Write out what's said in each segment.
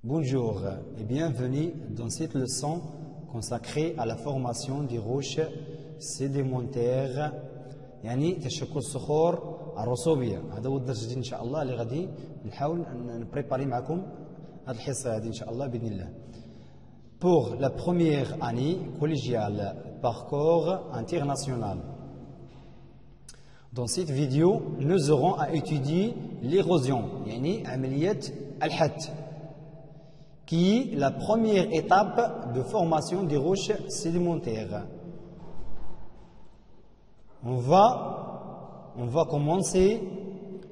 Bonjour et bienvenue dans cette leçon consacrée à la formation des roches sédimentaires يعني تشكل الصخور الرسوبية. هذا هو الدرس الجديد إن شاء الله اللي غادي نحاول نبريباري معكم هذه الحصة هذه إن شاء الله بإذن الله. Pour la première année collégiale parcours international. Dans cette vidéo, nous aurons à étudier l'érosion يعني عملية الحت qui est la première étape de formation des roches sédimentaires. On va commencer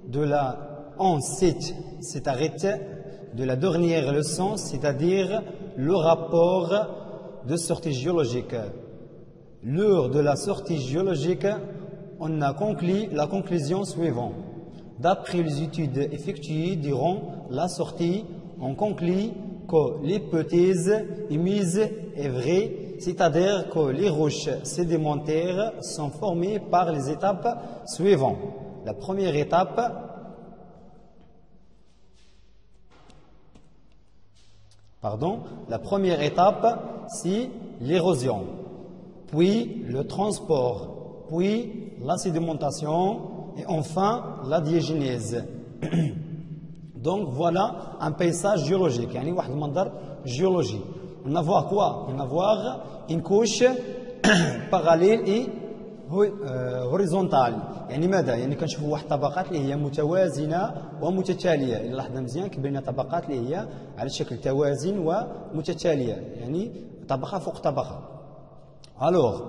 de la cette arrêt de la dernière leçon, c'est-à-dire le rapport de sortie géologique. Lors de la sortie géologique, on a conclu la conclusion suivante. D'après les études effectuées durant la sortie, on conclut que l'hypothèse émise est vraie, c'est-à-dire que les roches sédimentaires sont formées par les étapes suivantes. La première étape, c'est l'érosion, puis le transport, puis la sédimentation et enfin la diagenèse. Donc voilà un paysage géologique, يعني واحد المنظر géologie. On va voir quoi? On va voir une couche parallèle et horizontale. يعني ماذا؟ يعني كنشوفوا واحد الطبقات اللي هي متوازنة ومتتالية. إلا لاحظنا مزيان كيبان طبقات اللي هي على شكل توازن ومتتالية، يعني طبقة فوق طبقة. Alors,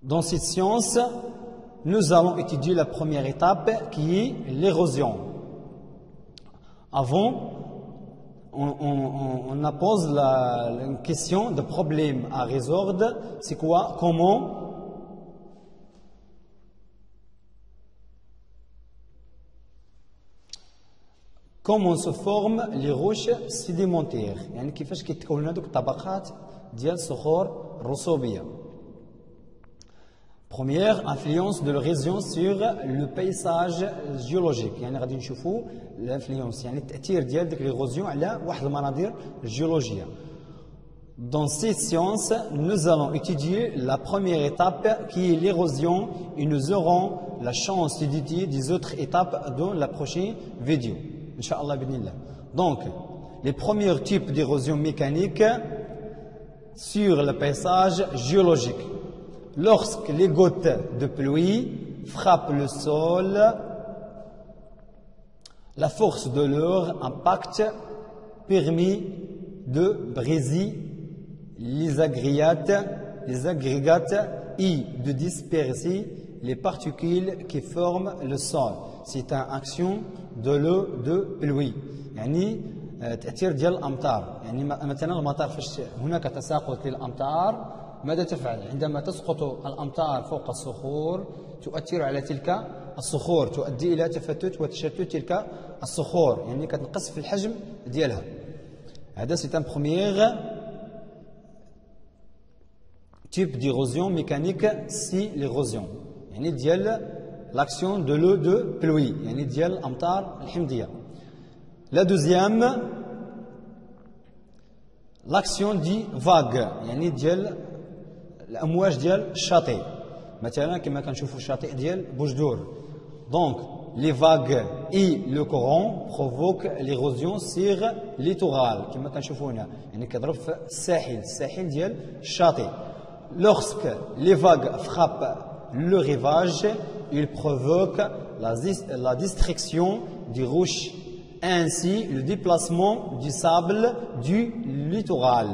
dans cette science, nous allons étudier la première étape qui est l'érosion. Avant, on pose une question de problème à résoudre. C'est quoi? Comment se forment les roches sédimentaires؟ يعني كيفاش كيتكونوا هذوك الطبقات ديال الصخور الرسوبية. Première influence de l'érosion sur le paysage géologique. يعني غادي نشوفوا l'influence يعني التأثير ديال ديك l'érosion على واحد المناظر géologique. Dans cette science, nous allons étudier la première étape qui est l'érosion et nous aurons la chance d'étudier des autres étapes dans la prochaine vidéo. Inch'Allah b'idhnillah. Donc, les premiers types d'érosion mécanique sur le paysage géologique. Lorsque les gouttes de pluie frappent le sol, la force de leur impact permet de briser les agrégats et de disperser les particules qui forment le sol. C'est une action de l'eau de pluie. يعني تأثير ديال الأمطار. يعني مثلا المطر فاش هناك تساقط للأمطار ماذا تفعل؟ عندما تسقط الأمطار فوق الصخور تؤثر على تلك الصخور، تؤدي إلى تفتت وتشتت تلك الصخور، يعني كتنقص في الحجم ديالها. هذا c'est un premier type d'érosion mécanique، c'est l'érosion يعني ديال l'action de l'eau de pluie، يعني ديال الأمطار الحمضية. La deuxième, l'action دي vague، يعني ديال الأمواج ديال الشاطئ، مثلا كما كنشوفوا الشاطئ ديال بوجدور. Donc les vagues et le courant provoquent l'érosion sur littoral كما كنشوفوا هنا، يعني كيضرب في الساحل ديال الشاطئ. Lorsque les vagues frappent le rivage, ils provoquent la destruction des roches, ainsi le déplacement du sable du littoral.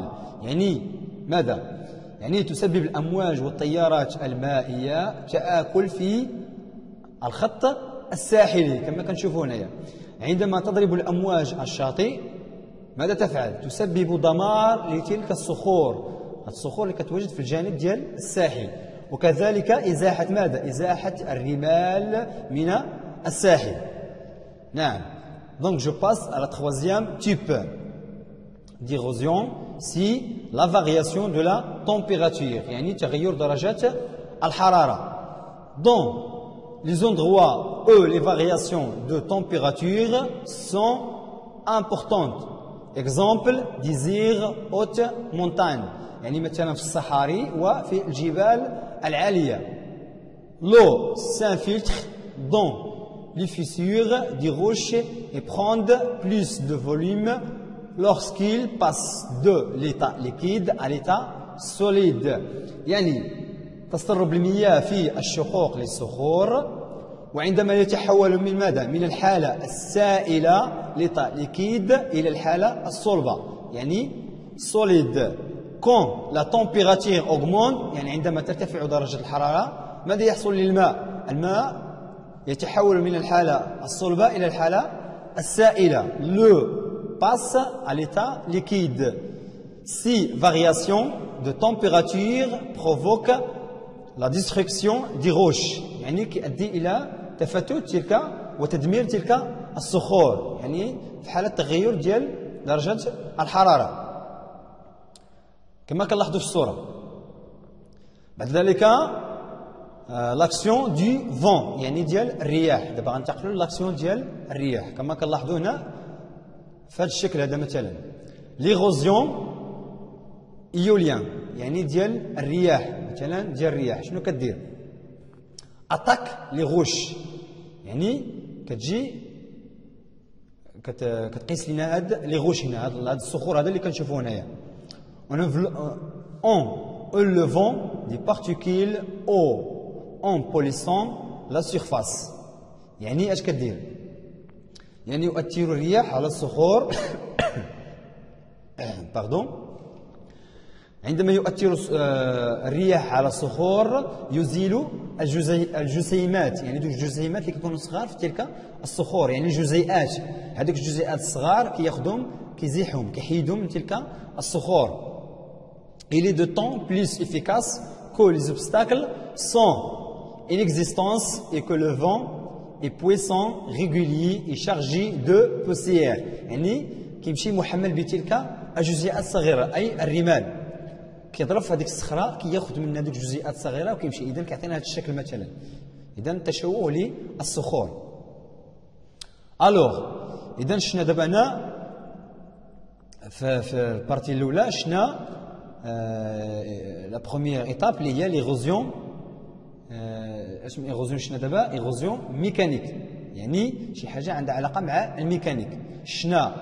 يعني ماذا؟ يعني تسبب الأمواج والتيارات المائية تآكل في الخط الساحلي كما كنشوفوا هنايا. عندما تضرب الأمواج الشاطئ ماذا تفعل؟ تسبب دمار لتلك الصخور اللي كتوجد في الجانب ديال الساحل، وكذلك إزاحة ماذا؟ إزاحة الرمال من الساحل. نعم. Donc je passe à la troisième type. d'érosion si la variation de la température, يعني تغير درجات الحرارة. Dans les endroits où les variations de température sont importantes. Exemple, désert, haute montagne. يعني مثلا في الصحاري وفي الجبال العالية. L'eau s'infiltre dans les fissures des roches et prend plus de volume lorsqu'il passe de l'état liquide à l'état solide. يعني تسرب المياه في الشقوق للصخور وعندما يتحول من ماذا؟ من الحالة السائلة l'état liquide إلى الحالة الصلبة يعني solide. Quand la température augmente يعني عندما ترتفع درجة الحرارة ماذا يحصل للماء؟ الماء يتحول من الحالة الصلبة إلى الحالة السائلة. Le passe à l'état liquide. Ces variations de température provoquent la destruction des roches يعني كيؤدي إلى تفتت تلك وتدمير تلك الصخور يعني في حالة تغير ديال درجة الحرارة كما كنلاحظوا في الصورة. بعد ذلك l'action du vent يعني ديال الرياح. دابا غنتقلوا لاكسيون ديال الرياح كما كنلاحظوا هنا في هذا الشكل هذا مثلا. ليغوزيون ايوليان يعني ديال الرياح مثلا ديال الرياح شنو كدير؟ اتاك لي غوش يعني كتجي كتقيس لنا هاد لي غوش هنا هاد الصخور هذا اللي كنشوفوه هنايا. en élevant des particules en polissant la surface. يعني اش كدير؟ يعني يؤثر الرياح على الصخور باردون. عندما يؤثر الرياح على الصخور يزيل الجسيمات يعني دوك الجسيمات اللي كيكونوا صغار في تلك الصخور يعني الجزيئات. هذوك الجزيئات الصغار كياخذهم كيزيحهم كيحيدهم من تلك الصخور. Il est de temps plus efficace que les obstacles sont en existence et que le vent est puissant, régulier et chargé de poussière. يعني كيمشي محمل بتلك الجزيئات الصغيرة أي الرمال. كيضرب في هذيك الصخرة كياخذ من هذيك الجزيئات الصغيرة وكيمشي. إذا كيعطينا هذا الشكل مثلا. إذا تشوه للصخور. ألوغ إذا شفنا دابا هنا في البارتي الأولى شفنا لا بروميير ايتاب اللي هي ليغوزيون. اسم ايغوزيون شفنا دابا ايغوزيون ميكانيك يعني شي حاجه عندها علاقه مع الميكانيك. شفنا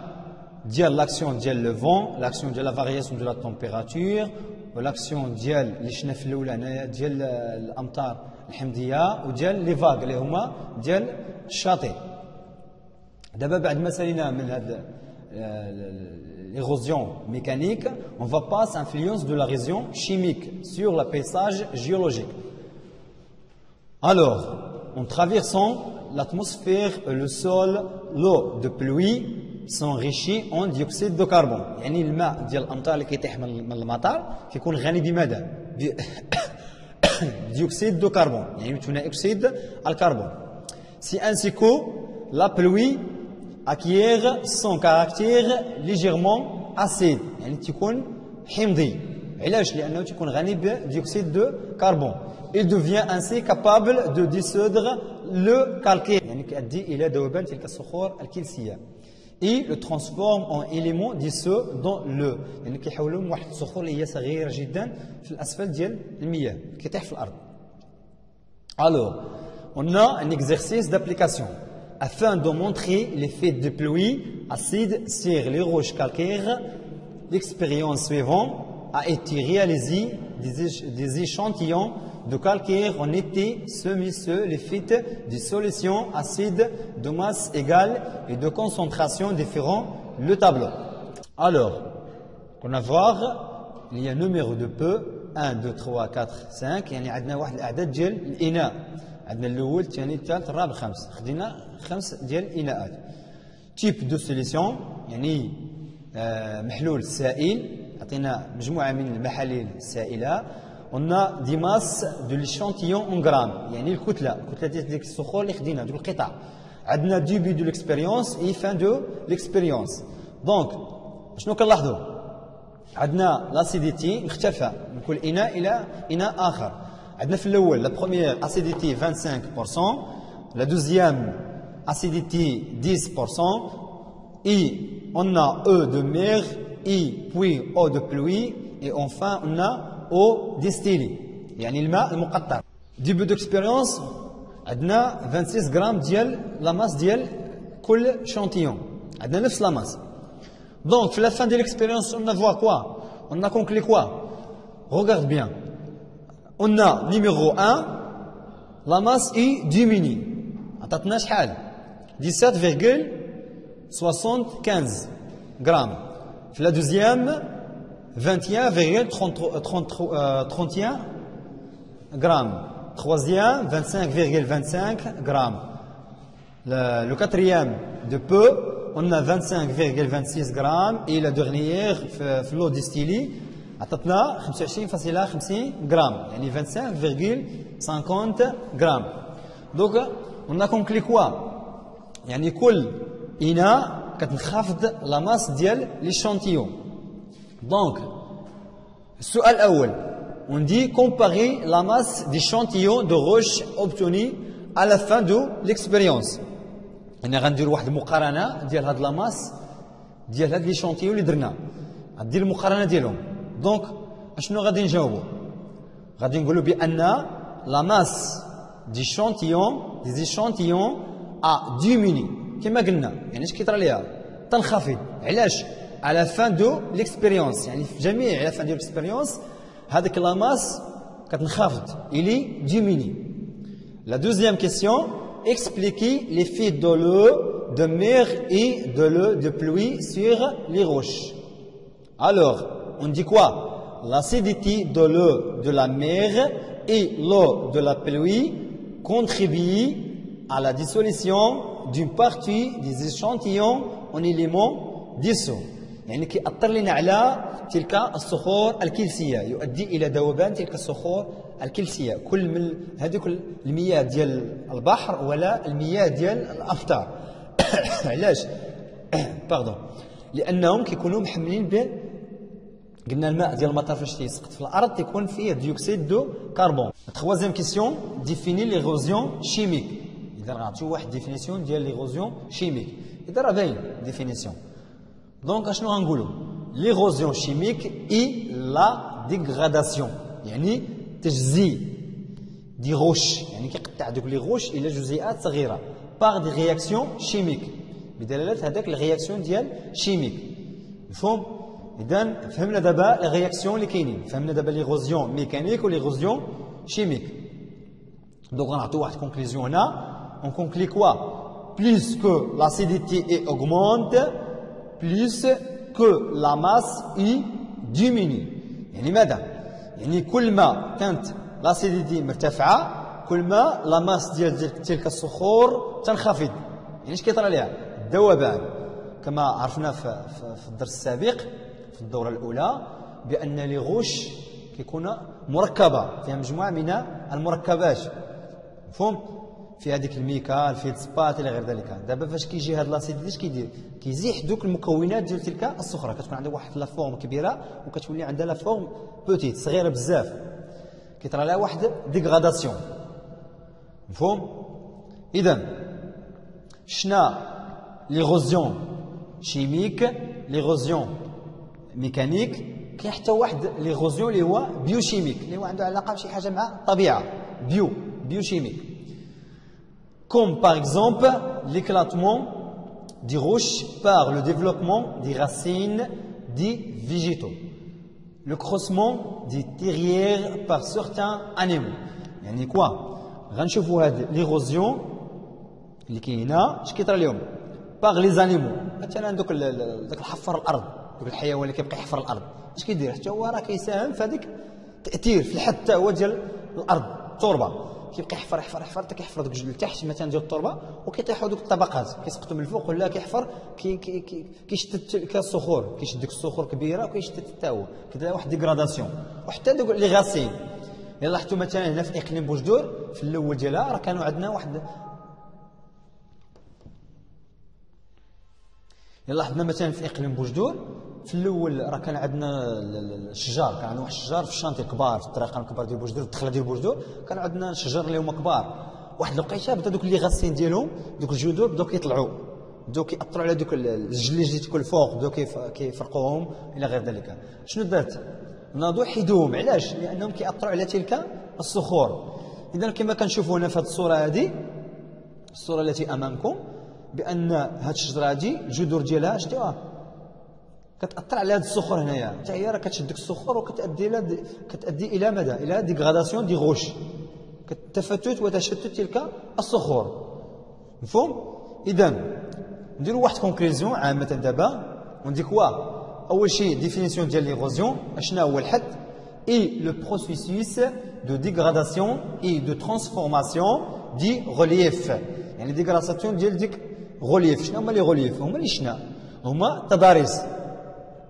ديال لاكسيون ديال لو فون لاكسيون ديال لا فارياسيون دو لا تمبيراتور ولاكسيون ديال اللي شفنا في الاولى هنايا ديال الامطار الحمضيه وديال لي فاغ اللي هما ديال الشاطئ. دابا بعد ما سالينا من هذا l'érosion mécanique, on va passer à l'influence de la l'érosion chimique sur le paysage géologique. Alors, en traversant l'atmosphère et le sol, l'eau de pluie s'enrichit en dioxyde de carbone. يعني الماء ديال الأمطار اللي كيطيح من المطر كيكون غني بماذا؟ dioxyde de carbone. يعني ثاني أكسيد الكربون. C'est ainsi que la pluie acquiert son caractère légèrement acide يعني تكون حمضي. علاش؟ لأنه تكون غني بديوكسيد دو كربون. Il devient ainsi capable de dissoudre le calcaire يعني كيؤدي إلى ذوبان تلك الصخور الكلسية. Et le transforme en élément dissous dans l'eau يعني كيحولوا من واحد الصخور اللي هي صغيرة جدا في الأسفل ديال المياه كيطيح في الأرض. Alors, on a un exercice d'application. Afin de montrer l'effet de pluie acide sur les roches calcaires, l'expérience suivante a été réalisée. Des échantillons de calcaire ont été soumis sur l'effet de solutions acides de masse égale et de concentration différente. Le tableau. Alors, on va voir, il y a un numéro de peu 1, 2, 3, 4, 5 يعني عندنا واحد الأعداد ديال الإناء. عندنا الأول الثاني الثالث الرابع الخامس. خدينا 5 ديال الإناءات. تيب دو سوليسيون يعني محلول سائل. عطينا مجموعة من المحاليل السائلة. On a des masses de l'échantillon en grammes يعني الكتلة ديال ديك الصخور اللي خدينا دوك القطع. عندنا début de l'expérience et fin de l'expérience. Donc شنو كنلاحظوا؟ عندنا لاسيديتي مختلفه من كل اناء الى اناء اخر. عندنا في الاول لا بروميير اسيديتي 25%، لا دوزيام اسيديتي 10%، et on a eau de mer, et puis eau de pluie, et enfin on a eau distillée يعني الماء المقطر. début d'expérience عندنا 26 غرام ديال لا ماس ديال كل شانتيون، عندنا نفس لا ماس. Donc, à la fin de l'expérience, on a vu quoi? On a conclu quoi? Regarde bien. On a numéro 1, la masse est diminuée. عطاتنا شحال؟ 17,75 grammes. في la deuxième, 21,31 grammes. Troisième, 25,25 grammes. Le quatrième, de peu, on a 25,26 grammes, et la dernière, l'eau distillée, عطاتنا 25,50 grammes, يعني 25,50 grammes. Donc, on a conclu quoi? يعني كل إناء كتنخفض la masse ديال l'échantillon. Donc, السؤال الأول, on dit comparer la masse d'échantillon de roche obtenue à la fin de l'expérience. انا غندير واحد المقارنه ديال هاد لاماس ديال هاد لي شونتيو اللي درنا، غندير المقارنه ديالهم. دونك اشنو غادي نجاوبوا؟ غادي نقولوا بان لا ماس دي شونتيون ا ديميني كما قلنا، يعني اش كيطرى ليها؟ تنخفض. علاش؟ على فان دو ليكسبيريونس، يعني في جميع على فان دو ليكسبيريونس هذيك لا ماس كتنخفض الي ديميني. لا دوزيام كيسيون expliquer l'effet de l'eau de mer et de l'eau de pluie sur les roches. Alors, on dit quoi? L'acidité de l'eau de la mer et l'eau de la pluie contribuent à la dissolution d'une partie des échantillons en éléments dissous. يعني كيأثر لنا على تلك الصخور الكلسية، يؤدي إلى ذوبان تلك الصخور الكلسية، كل من هذوك المياه ديال البحر ولا المياه ديال الأمطار. علاش؟ باردون، لأنهم كيكونوا محملين ب قلنا الماء ديال المطر فاش تيسقط في الأرض تيكون فيه ديوكسيد دو كربون. troisième كيسيون ديفيني ليغوزيون شيميك. إذا غنعطيو واحد ديفينيسيون ديال ليغوزيون شيميك، إذا راه باين ديفينيسيون. Donc, اشنو غنقولوا؟ l'érosion chimique et la dégradation، يعني تجزيء دي روش، يعني كيقطع دوك لي روش الى جزيئات صغيره par des réactions chimiques، بدلاله هذاك الرياكسيون ديال شيميك. مفهوم؟ اذا فهمنا دابا لي رياكسيون اللي كاينين، فهمنا دابا ليغوزيون ميكانيك وليغوزيون شيميك. دونك غنعطيو واحد كونكلوزيون هنا، on conclut quoi؟ plus que l'acidité augmente, plus que la masse y diminue. يعني ماذا؟ يعني كل ما كانت لاسيديتي مرتفعه كل ما لا ماس ديال تلك الصخور تنخفض. يعني اش كيطرى ليها؟ الذوبان. كما عرفنا في الدرس السابق في الدوره الاولى بان لي غوش كيكون مركبه فيها مجموعه من المركبات، مفهوم؟ في هذيك الميكا الفيلسبات الى غير ذلك. دابا فاش كيجي هاد لاسيديتي اش كيدير؟ كيزيح دوك المكونات ديال تلك الصخره، كتكون عندها واحد لا فورم كبيره وكتولي عندها لا فورم بوتيت صغيره بزاف، كيطرى لها واحد ديغراداسيون. مفهوم؟ اذا شنا ليغوزيون شيميك، ليغوزيون ميكانيك، كاين حتى واحد ليغوزيون اللي هو بيوشيميك، اللي هو عنده علاقه بشي حاجه مع الطبيعه، بيوشيميك. Comme par exemple l'éclatement des roches par le développement des racines des végétaux, le creusement des terrières par certains animaux. يعني quoi؟ غنشوفوا هاد l'érosion اللي كاينه اش كيطرى لهم par les animaux. مثلا دوك الحفر الارض، دوك الحيوان اللي كيبقى يحفر الارض اش كيدير؟ حتى هو راه كيساهم في هذيك التاثير في الحد حتى هو ديال الارض، التربه. كيبقى يحفر حتى كيحفر دوك الجزء لتحت مثلا ديال التربه، وكيطيحوا دوك الطبقات كيسقطوا من الفوق، ولا كيحفر كيشتت تلك الصخور، كيشد ديك الصخور كبيره وكيشتت حتى هو، كيدير واحد ديغراداسيون. وحتى دوك لي غاسين، الا لاحظتوا مثلا هنا في اقليم بوجدور في الاول ديالها راه كانوا عندنا واحد، الا لاحظنا مثلا في اقليم بوجدور في الاول راه كان عندنا الشجار، كان عندنا واحد الشجار في الشانتي كبار في الطريق الكبار ديال بوجدور، الدخله ديال بوجدور كان عندنا شجر اللي هما كبار. واحد الوقيته بدا دوك اللي غاسين ديالهم دوك الجذور بداو كيطلعوا، بداو كيأثروا على دوك الجليج اللي تيكون الفوق، بداو كيفرقوهم الى غير ذلك. شنو درت؟ ناضوا حيدوهم. علاش؟ لانهم كيأثروا على تلك الصخور. اذا كما كنشوفوا هنا في هذه الصوره، هذه الصوره التي امامكم، بان هذه الشجره هذه الجذور ديالها شتيها كتاثر على هذه الصخور هنايا، حتى هي راه كتشد ديك الصخور كتؤدي الى ماذا؟ الى ديغراداسيون دي غوش، كتفتت وتشتت تلك الصخور. مفهوم؟ اذا نديروا واحد كونكلوزيون عامه دابا ونديك اول شيء ديفينيسيون ديال ليغوزيون، اشنا هو الحد اي لو بروسيسوس دو ديغراداسيون اي دو ترانسفورماسيون دي غولييف، يعني ديغراداسيون ديال ديك غولييف. شنو هما لي غولييف؟ هما اللي شنا هما تضاريس،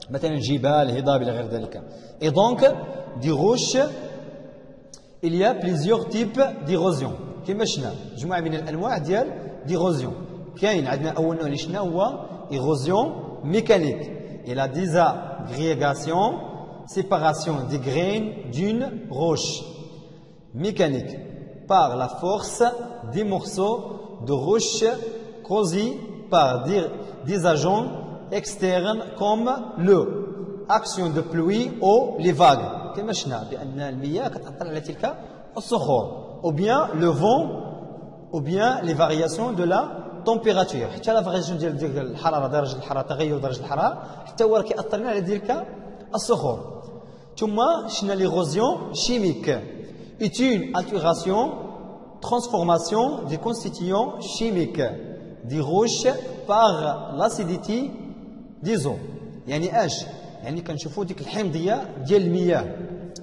مثلا الجبال، هضاب الى غير ذلك. اي دونك دي غوش il y a plusieurs types d'érosion. كما شنا مجموعه من الانواع ديال ديغوزيون. كاين عندنا اول نوع اللي شنا هو ايروزيون ميكانيك، et la désagrégation, séparation des graines d'une roche mécanique par la force des morceaux de roche causés par des agents externes comme l'eau, action de pluie ou les vagues. كما شنا بأن المياه كتأثر على تلك الصخور، ou bien le vent, ou bien les variations de la température. حتى لا فارياسيون ديال الحراره، درجه الحراره، تغير درجه الحراره، حتى هو كيأثر لنا على تلك الصخور. ثم شنا ليغوزيون شيميك est une altération, transformation des constituants chimiques des roches par l'acidité des eaux. يعني اش؟ يعني كنشوفوا ديك الحمضيه ديال المياه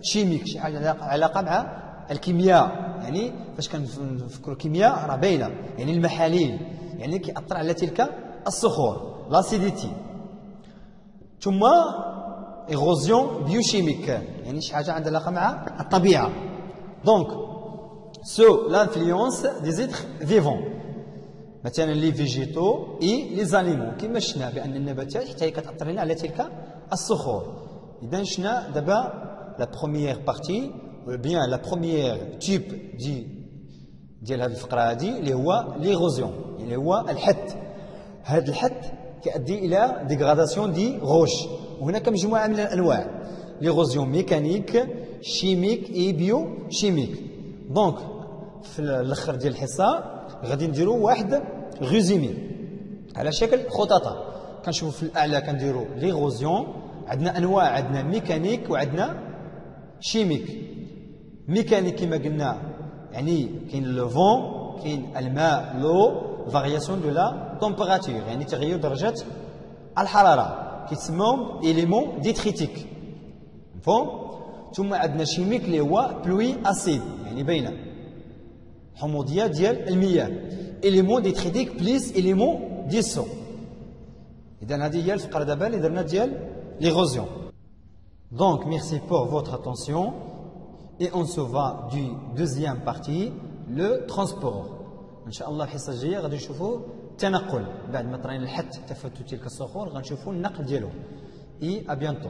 شيميك، شي حاجه علاقه مع الكيمياء. يعني فاش كنفكروا الكيمياء راه باينه، يعني المحاليل، يعني كيأثر على تلك الصخور، لاسيديتي. ثم ايروزيون بيوشيميك، يعني شي حاجه عندها علاقه مع الطبيعه. دونك سو لانفلونس دي زيتر فيفون، مثلا لي فيجيتو اي لي زانيمو، كما شفنا بان النباتات حتى هي كتأثر لنا على تلك الصخور. اذا شفنا دابا لا بروميير بارتي ou bien la première type ديال هذه الفقره هذه اللي هو ليغوزيون، اللي هو الحت. هذا الحت كيؤدي الى ديغراداسيون دي غوش، وهناك مجموعه من الانواع: ليغوزيون ميكانيك، شيميك اي بيو شيميك. دونك في الاخر ديال الحصه غادي نديروا واحد غوزيمي على شكل خططه. كنشوفوا في الاعلى كنديروا ليغوزيون، عندنا انواع، عندنا ميكانيك وعندنا شيميك. ميكانيك كما قلنا يعني كاين لو فون، كاين الماء لو، فارياسيون دو لا تمبيراتور يعني تغير درجه الحراره، كيتسموا إليمون ديتريتيك. مفهوم؟ ثم عندنا شيميك اللي هو بلوي اسيد، يعني باينه حموضيه ديال المياه. إليمون ديتريتيك بليس إليمون ديسو. اذا هذه هي الفقره دابا اللي درنا ديال ليغوزيون. Donc merci pour votre attention et on se va du deuxième partie, le transport. ان شاء الله الحصه الجايه غادي نشوفوا التنقل بعد ما طرينا الحت تفتت تلك الصخور، غنشوفوا النقل ديالهم. اي ا بيانتو.